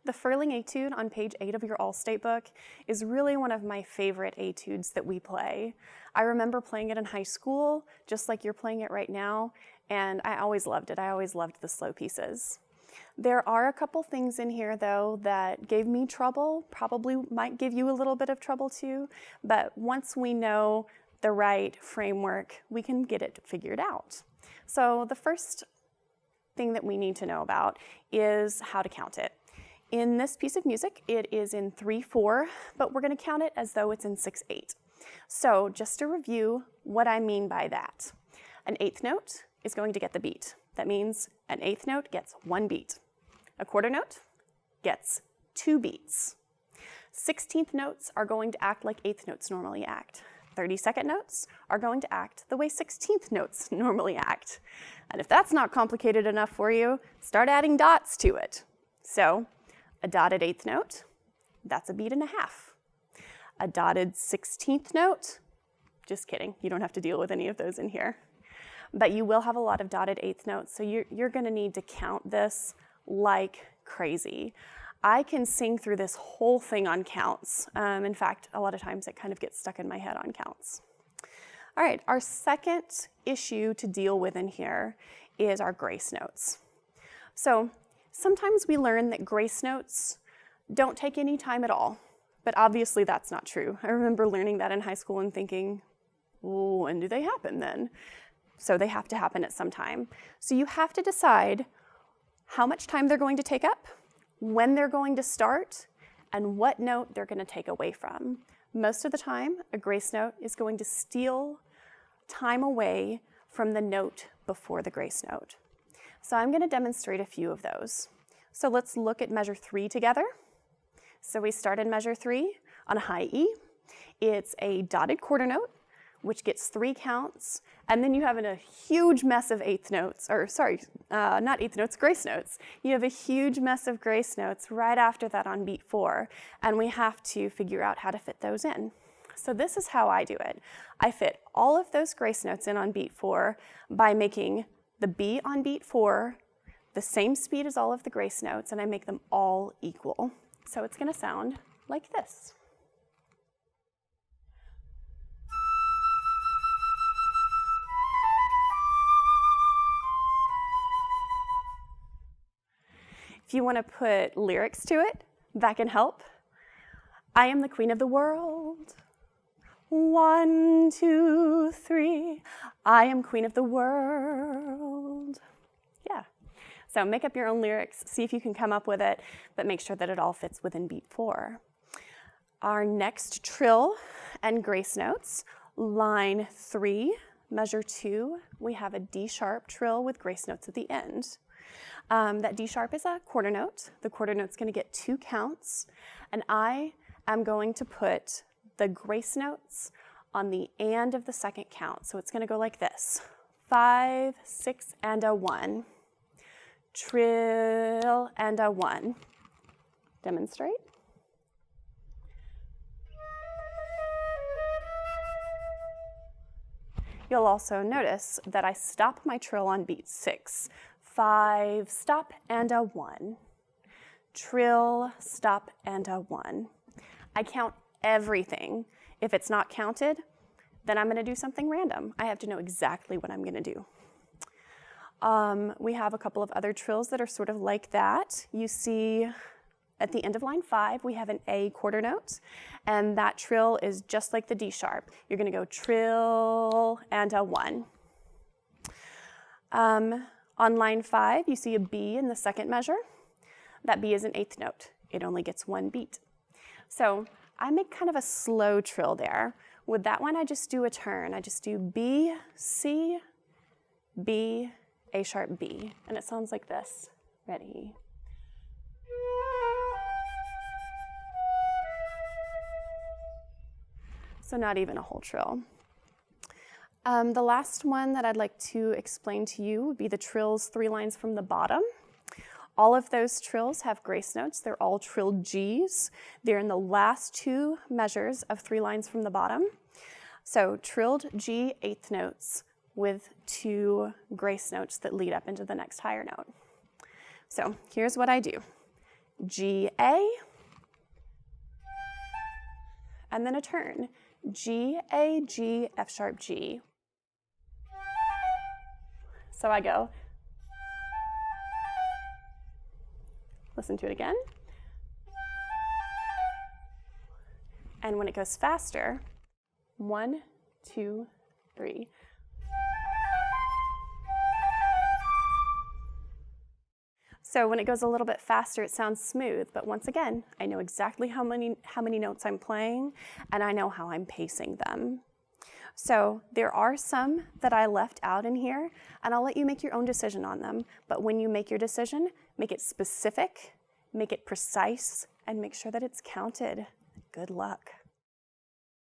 The Ferling Etude on page 8 of your All-State book is really one of my favorite etudes that we play. I remember playing it in high school, just like you're playing it right now, and I always loved it. I always loved the slow pieces. There are a couple things in here, though, that gave me trouble, probably might give you a little bit of trouble too, but once we know the right framework, we can get it figured out. So the first thing that we need to know about is how to count it. In this piece of music, it is in 3/4, but we're going to count it as though it's in 6/8. So just to review what I mean by that, an eighth note is going to get the beat. That means an eighth note gets 1 beat. A quarter note gets 2 beats. 16th notes are going to act like eighth notes normally act. 32nd notes are going to act the way 16th notes normally act. And if that's not complicated enough for you, start adding dots to it. So a dotted eighth note, that's a beat and a half. A dotted 16th note, just kidding, you don't have to deal with any of those in here. But you will have a lot of dotted eighth notes, so you're going to need to count this like crazy. I can sing through this whole thing on counts. In fact, a lot of times it kind of gets stuck in my head on counts. All right, our second issue to deal with in here is our grace notes. So sometimes we learn that grace notes don't take any time at all, but obviously that's not true. I remember learning that in high school and thinking, well, when do they happen then? So they have to happen at some time. So you have to decide how much time they're going to take up, when they're going to start, and what note they're going to take away from. Most of the time, a grace note is going to steal time away from the note before the grace note. So I'm going to demonstrate a few of those. So let's look at measure 3 together. So we start in measure 3 on a high E. It's a dotted quarter note, which gets 3 counts, and then you have a huge mess of eighth notes, or sorry, not eighth notes, grace notes. You have a huge mess of grace notes right after that on beat 4, and we have to figure out how to fit those in. So this is how I do it. I fit all of those grace notes in on beat 4 by making the B on beat 4 the same speed as all of the grace notes, and I make them all equal. So it's going to sound like this. If you want to put lyrics to it, that can help. I am the queen of the world. 1, 2, 3. I am queen of the world. Yeah. So make up your own lyrics, see if you can come up with it, but make sure that it all fits within beat 4. Our next trill and grace notes, line 3, measure 2, we have a D sharp trill with grace notes at the end. That D sharp is a quarter note. The quarter note's going to get 2 counts, and I am going to put the grace notes on the and of the second count. So it's going to go like this: 5, 6, and a 1. Trill and a 1. Demonstrate. You'll also notice that I stop my trill on beat 6. 5, stop, and a 1. Trill, stop, and a 1. I count everything. If it's not counted, then I'm going to do something random. I have to know exactly what I'm going to do. We have a couple of other trills that are sort of like that. You see at the end of line 5, we have an A quarter note, and that trill is just like the D sharp. You're going to go trill and a 1. On line 5, you see a B in the second measure. That B is an eighth note. It only gets 1 beat. So I make kind of a slow trill there. With that one, I just do a turn. I just do B, C, B, A sharp, B. And it sounds like this. Ready? So not even a whole trill. The last one that I'd like to explain to you would be the trills 3 lines from the bottom. All of those trills have grace notes. They're all trilled Gs. They're in the last 2 measures of 3 lines from the bottom. So trilled G eighth notes with 2 grace notes that lead up into the next higher note. So here's what I do. G, A, and then a turn. G, A, G, F sharp, G. So I go, listen to it again. And when it goes faster, 1, 2, 3. So when it goes a little bit faster, it sounds smooth, but once again, I know exactly how many notes I'm playing, and I know how I'm pacing them. So there are some that I left out in here, and I'll let you make your own decision on them, but when you make your decision, make it specific, make it precise, and make sure that it's counted. Good luck.